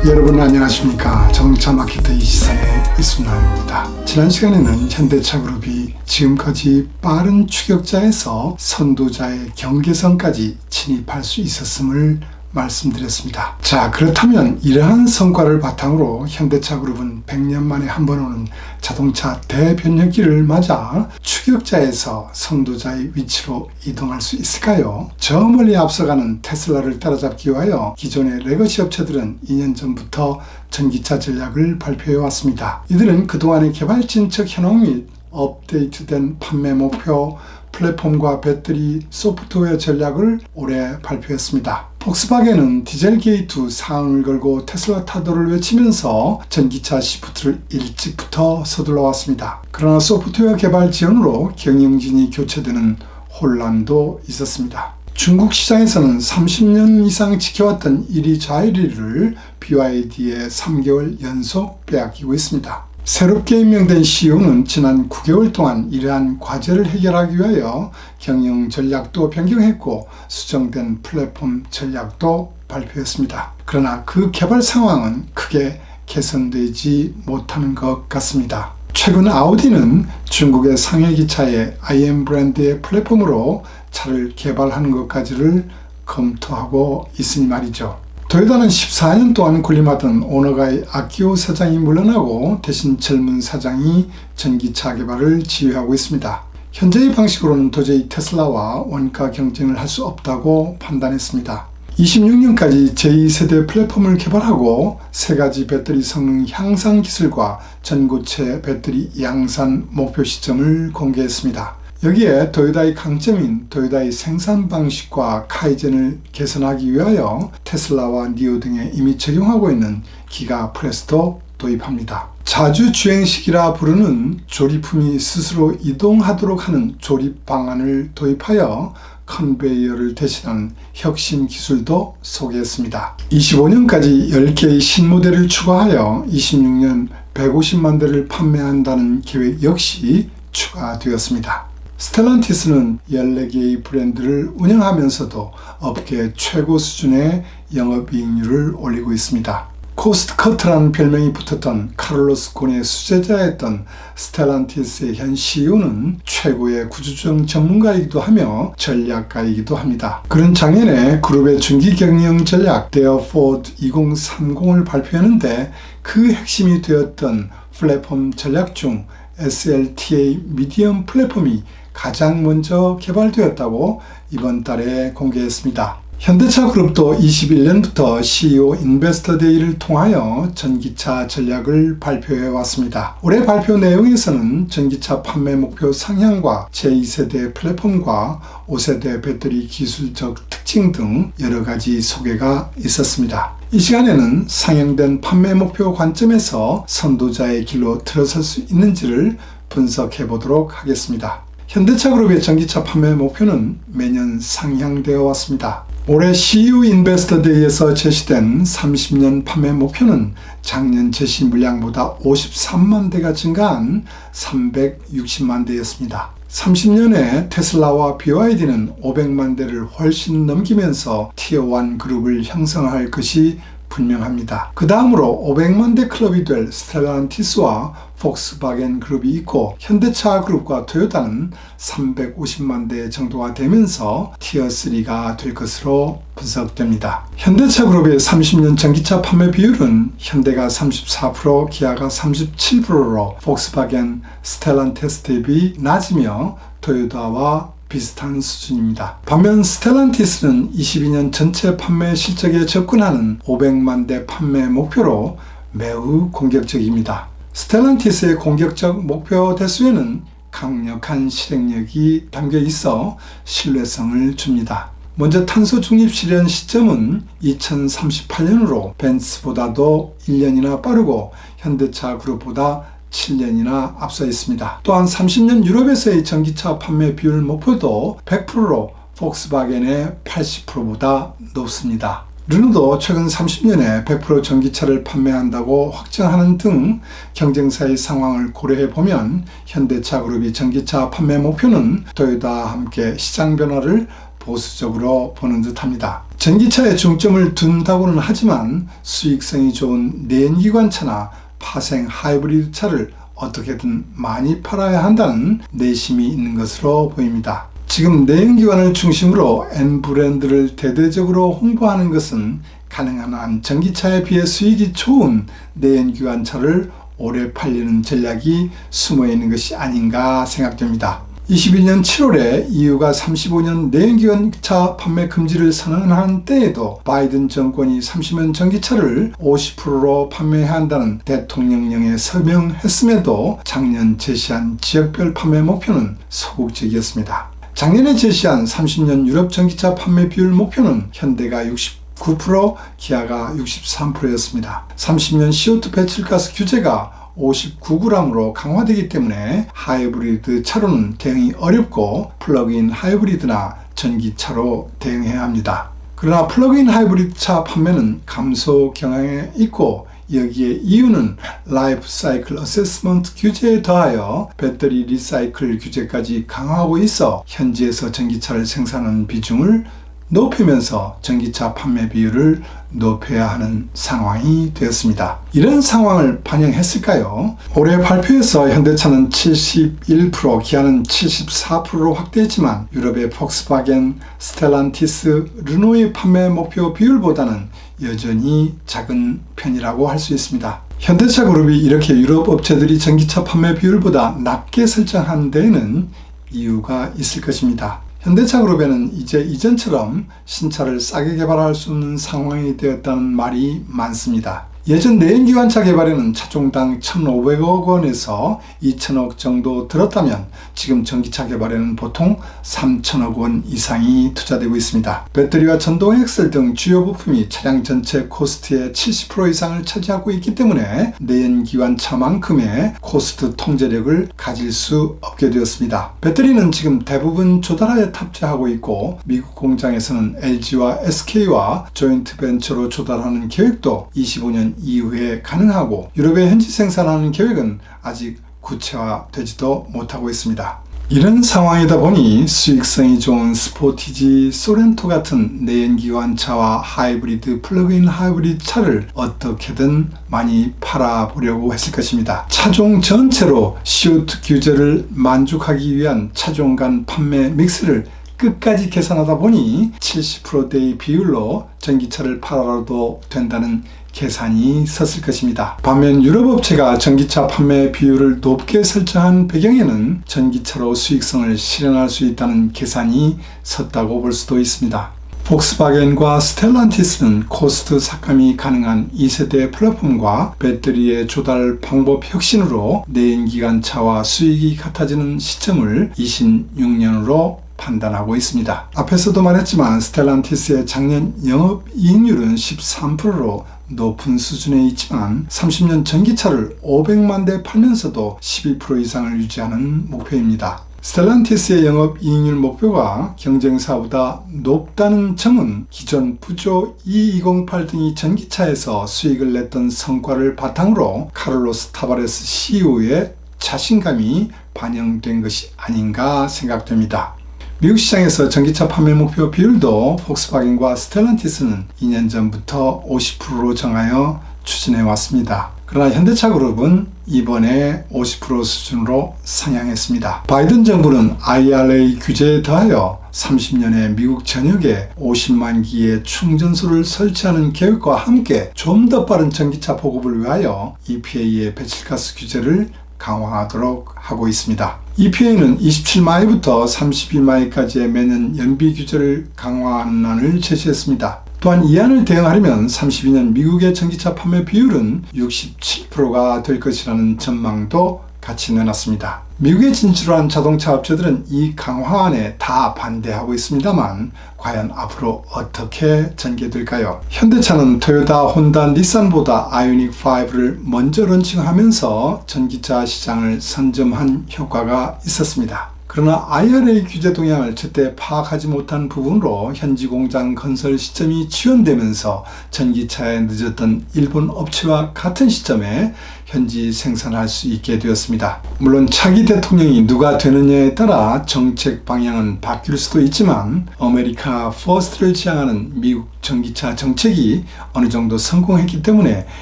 여러분 안녕하십니까. 자동차 마케터 이시선의 이순남입니다. 지난 시간에는 현대차그룹이 지금까지 빠른 추격자에서 선도자의 경계선까지 진입할 수 있었음을 말씀드렸습니다. 자, 그렇다면 이러한 성과를 바탕으로 현대차그룹은 100년 만에 한 번 오는 자동차 대변혁기를 맞아 추격자에서 선도자의 위치로 이동할 수 있을까요? 저 멀리 앞서가는 테슬라를 따라잡기 위하여 기존의 레거시 업체들은 2년 전부터 전기차 전략을 발표해 왔습니다. 이들은 그동안의 개발 진척 현황 및 업데이트된 판매 목표, 플랫폼과 배터리, 소프트웨어 전략을 올해 발표했습니다. 폭스바겐은 디젤 게이트 사항을 걸고 테슬라 타도를 외치면서 전기차 시프트를 일찍부터 서둘러 왔습니다. 그러나 소프트웨어 개발 지연으로 경영진이 교체되는 혼란도 있었습니다. 중국 시장에서는 30년 이상 지켜왔던 1위 좌회리를 BYD에 3개월 연속 빼앗기고 있습니다. 새롭게 임명된 CEO는 지난 9개월 동안 이러한 과제를 해결하기 위하여 경영 전략도 변경했고 수정된 플랫폼 전략도 발표했습니다. 그러나 그 개발 상황은 크게 개선되지 못하는 것 같습니다. 최근 아우디는 중국의 상해 기차에 IM 브랜드의 플랫폼으로 차를 개발하는 것까지를 검토하고 있으니 말이죠. 도요타는 14년 동안 군림하던 오너가의 아키오 사장이 물러나고 대신 젊은 사장이 전기차 개발을 지휘하고 있습니다. 현재의 방식으로는 도저히 테슬라와 원가 경쟁을 할 수 없다고 판단했습니다. 26년까지 제2세대 플랫폼을 개발하고 3가지 배터리 성능 향상 기술과 전고체 배터리 양산 목표 시점을 공개했습니다. 여기에 도요타의 강점인 도요타의 생산 방식과 카이젠을 개선하기 위하여 테슬라와 니오 등에 이미 적용하고 있는 기가 프레스도 도입합니다. 자주 주행식이라 부르는 조립품이 스스로 이동하도록 하는 조립 방안을 도입하여 컨베이어를 대신하는 혁신 기술도 소개했습니다. 25년까지 10개의 신모델을 추가하여 26년 150만 대를 판매한다는 계획 역시 추가되었습니다. 스텔란티스는 14개의 브랜드를 운영하면서도 업계 최고 수준의 영업이익률을 올리고 있습니다. 코스트커트라는 별명이 붙었던 카를로스 곤의 수제자였던 스텔란티스의 현 CEO는 최고의 구조조정 전문가이기도 하며 전략가이기도 합니다. 그런 작년에 그룹의 중기 경영 전략 데어포드 2030을 발표했는데 그 핵심이 되었던 플랫폼 전략 중 SLTA 미디엄 플랫폼이 가장 먼저 개발되었다고 이번 달에 공개했습니다. 현대차 그룹도 21년부터 CEO 인베스터 데이를 통하여 전기차 전략을 발표해 왔습니다. 올해 발표 내용에서는 전기차 판매 목표 상향과 제2세대 플랫폼과 5세대 배터리 기술적 특징 등 여러 가지 소개가 있었습니다. 이 시간에는 상향된 판매 목표 관점에서 선도자의 길로 들어설 수 있는지를 분석해 보도록 하겠습니다. 현대차그룹의 전기차 판매 목표는 매년 상향되어 왔습니다. 올해 CU 인베스터 데이에서 제시된 30년 판매 목표는 작년 제시 물량보다 53만 대가 증가한 360만 대였습니다. 30년에 테슬라와 BYD는 500만 대를 훨씬 넘기면서 티어1 그룹을 형성할 것이 분명합니다. 그 다음으로 500만 대 클럽이 될 스텔란티스와 폭스바겐 그룹이 있고 현대차 그룹과 토요타는 350만 대 정도가 되면서 티어3가 될 것으로 분석됩니다. 현대차 그룹의 30년 전기차 판매 비율은 현대가 34%, 기아가 37%로 폭스바겐, 스텔란티스 대비 낮으며 토요타와 비슷한 수준입니다. 반면 스텔란티스는 22년 전체 판매 실적에 접근하는 500만 대 판매 목표로 매우 공격적입니다. 스텔란티스의 공격적 목표 대수에는 강력한 실행력이 담겨 있어 신뢰성을 줍니다. 먼저 탄소 중립 실현 시점은 2038년으로 벤츠보다도 1년이나 빠르고 현대차 그룹보다 7년이나 앞서 있습니다. 또한 30년 유럽에서의 전기차 판매 비율 목표도 100%로 폭스바겐의 80%보다 높습니다. 르노도 최근 30년에 100% 전기차를 판매한다고 확정하는 등 경쟁사의 상황을 고려해 보면 현대차 그룹이 전기차 판매 목표는 토요타와 함께 시장 변화를 보수적으로 보는 듯합니다. 전기차에 중점을 둔다고는 하지만 수익성이 좋은 내연기관차나 파생 하이브리드 차를 어떻게든 많이 팔아야 한다는 내심이 있는 것으로 보입니다. 지금 내연기관을 중심으로 N브랜드를 대대적으로 홍보하는 것은 가능한 한 전기차에 비해 수익이 좋은 내연기관차를 오래 팔리는 전략이 숨어 있는 것이 아닌가 생각됩니다. 21년 7월에 EU가 35년 내연기관차 판매 금지를 선언한 때에도 바이든 정권이 30년 전기차를 50%로 판매해야 한다는 대통령령에 서명했음에도 작년 제시한 지역별 판매 목표는 소극적이었습니다. 작년에 제시한 30년 유럽 전기차 판매 비율 목표는 현대가 69%, 기아가 63%였습니다. 30년 CO2 배출가스 규제가 59g으로 강화되기 때문에 하이브리드 차로는 대응이 어렵고 플러그인 하이브리드나 전기차로 대응해야 합니다. 그러나 플러그인 하이브리드 차 판매는 감소 경향에 있고 여기에 이유는 라이프 사이클 어세스먼트 규제에 더하여 배터리 리사이클 규제까지 강화하고 있어 현지에서 전기차를 생산하는 비중을 높이면서 전기차 판매 비율을 높여야 하는 상황이 되었습니다. 이런 상황을 반영했을까요? 올해 발표에서 현대차는 71%, 기아는 74%로 확대했지만 유럽의 폭스바겐, 스텔란티스, 르노의 판매 목표 비율보다는 여전히 작은 편이라고 할 수 있습니다. 현대차 그룹이 이렇게 유럽 업체들이 전기차 판매 비율보다 낮게 설정한 데에는 이유가 있을 것입니다. 현대차 그룹에는 이제 이전처럼 신차를 싸게 개발할 수 없는 상황이 되었다는 말이 많습니다. 예전 내연기관차 개발에는 차종당 1,500억 원에서 2,000억 정도 들었다면 지금 전기차 개발에는 보통 3,000억 원 이상이 투자되고 있습니다. 배터리와 전동 엑셀 등 주요 부품이 차량 전체 코스트의 70% 이상을 차지하고 있기 때문에 내연기관차만큼의 코스트 통제력을 가질 수 없게 되었습니다. 배터리는 지금 대부분 조달하에 탑재하고 있고 미국 공장에서는 LG와 SK와 조인트 벤처로 조달하는 계획도 25년 이후에 가능하고 유럽에 현지 생산하는 계획은 아직 구체화되지도 못하고 있습니다. 이런 상황이다 보니 수익성이 좋은 스포티지, 소렌토 같은 내연기관차와 하이브리드, 플러그인 하이브리드 차를 어떻게든 많이 팔아보려고 했을 것입니다. 차종 전체로 CO2 규제를 만족하기 위한 차종 간 판매 믹스를 끝까지 계산하다 보니 70%대의 비율로 전기차를 팔아도 된다는 계산이 섰을 것입니다. 반면 유럽 업체가 전기차 판매 비율을 높게 설정한 배경에는 전기차로 수익성을 실현할 수 있다는 계산이 섰다고 볼 수도 있습니다. 폭스바겐과 스텔란티스는 코스트 삭감이 가능한 2세대 플랫폼과 배터리의 조달 방법 혁신으로 내연기관차와 수익이 같아지는 시점을 26년으로 판단하고 있습니다. 앞에서도 말했지만 스텔란티스의 작년 영업이익률은 13%로 높은 수준에 있지만 30년 전기차를 500만 대 팔면서도 12% 이상을 유지하는 목표입니다. 스텔란티스의 영업이익률 목표가 경쟁사보다 높다는 점은 기존 푸조 2208 등이 전기차에서 수익을 냈던 성과를 바탕으로 카를로스 타바레스 CEO의 자신감이 반영된 것이 아닌가 생각됩니다. 미국 시장에서 전기차 판매 목표 비율도 폭스바겐과 스텔란티스는 2년 전부터 50%로 정하여 추진해 왔습니다. 그러나 현대차 그룹은 이번에 50% 수준으로 상향했습니다. 바이든 정부는 IRA 규제에 더하여 30년에 미국 전역에 50만 기의 충전소를 설치하는 계획과 함께 좀 더 빠른 전기차 보급을 위하여 EPA의 배출가스 규제를 강화하도록 하고 있습니다. EPA는 27마일부터 32마일까지의 매년 연비 규제를 강화하는 안을 제시했습니다. 또한 이 안을 대응하려면 32년 미국의 전기차 판매 비율은 67%가 될 것이라는 전망도 같이 내놨습니다. 미국에 진출한 자동차 업체들은 이 강화안에 다 반대하고 있습니다만 과연 앞으로 어떻게 전개될까요? 현대차는 토요타, 혼다, 닛산보다 아이오닉 5를 먼저 런칭하면서 전기차 시장을 선점한 효과가 있었습니다. 그러나 IRA 규제 동향을 제때 파악하지 못한 부분으로 현지 공장 건설 시점이 지연되면서 전기차에 늦었던 일본 업체와 같은 시점에 현지 생산할 수 있게 되었습니다. 물론 차기 대통령이 누가 되느냐에 따라 정책 방향은 바뀔 수도 있지만 아메리카 퍼스트를 지향하는 미국 전기차 정책이 어느 정도 성공했기 때문에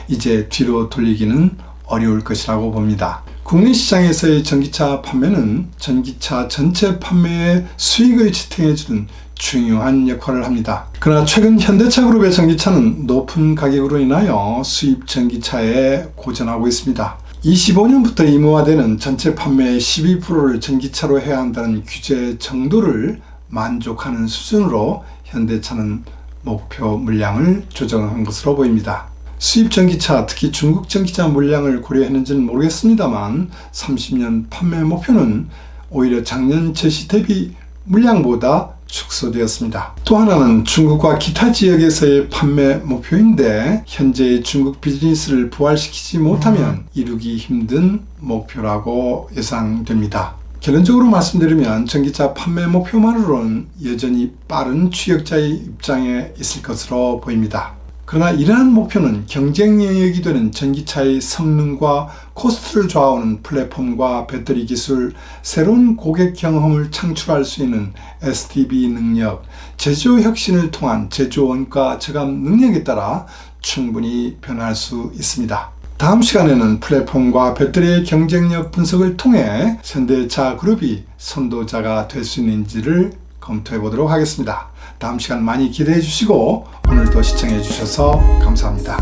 이제 뒤로 돌리기는 어려울 것이라고 봅니다. 국내 시장에서의 전기차 판매는 전기차 전체 판매의 수익을 지탱해주는 중요한 역할을 합니다. 그러나 최근 현대차그룹의 전기차는 높은 가격으로 인하여 수입 전기차에 고전하고 있습니다. 25년부터 의무화되는 전체 판매의 12%를 전기차로 해야 한다는 규제 정도를 만족하는 수준으로 현대차는 목표 물량을 조정한 것으로 보입니다. 수입 전기차, 특히 중국 전기차 물량을 고려했는지는 모르겠습니다만 30년 판매 목표는 오히려 작년 제시 대비 물량보다 축소되었습니다. 또 하나는 중국과 기타 지역에서의 판매 목표인데 현재의 중국 비즈니스를 부활시키지 못하면 이루기 힘든 목표라고 예상됩니다. 결론적으로 말씀드리면 전기차 판매 목표만으로는 여전히 빠른 추격자의 입장에 있을 것으로 보입니다. 그러나 이러한 목표는 경쟁 영역이 되는 전기차의 성능과 코스트를 좌우하는 플랫폼과 배터리 기술, 새로운 고객 경험을 창출할 수 있는 SDV 능력, 제조 혁신을 통한 제조 원가 저감 능력에 따라 충분히 변할 수 있습니다. 다음 시간에는 플랫폼과 배터리의 경쟁력 분석을 통해 현대차 그룹이 선도자가 될 수 있는지를 검토해 보도록 하겠습니다. 다음 시간 많이 기대해 주시고 오늘도 시청해 주셔서 감사합니다.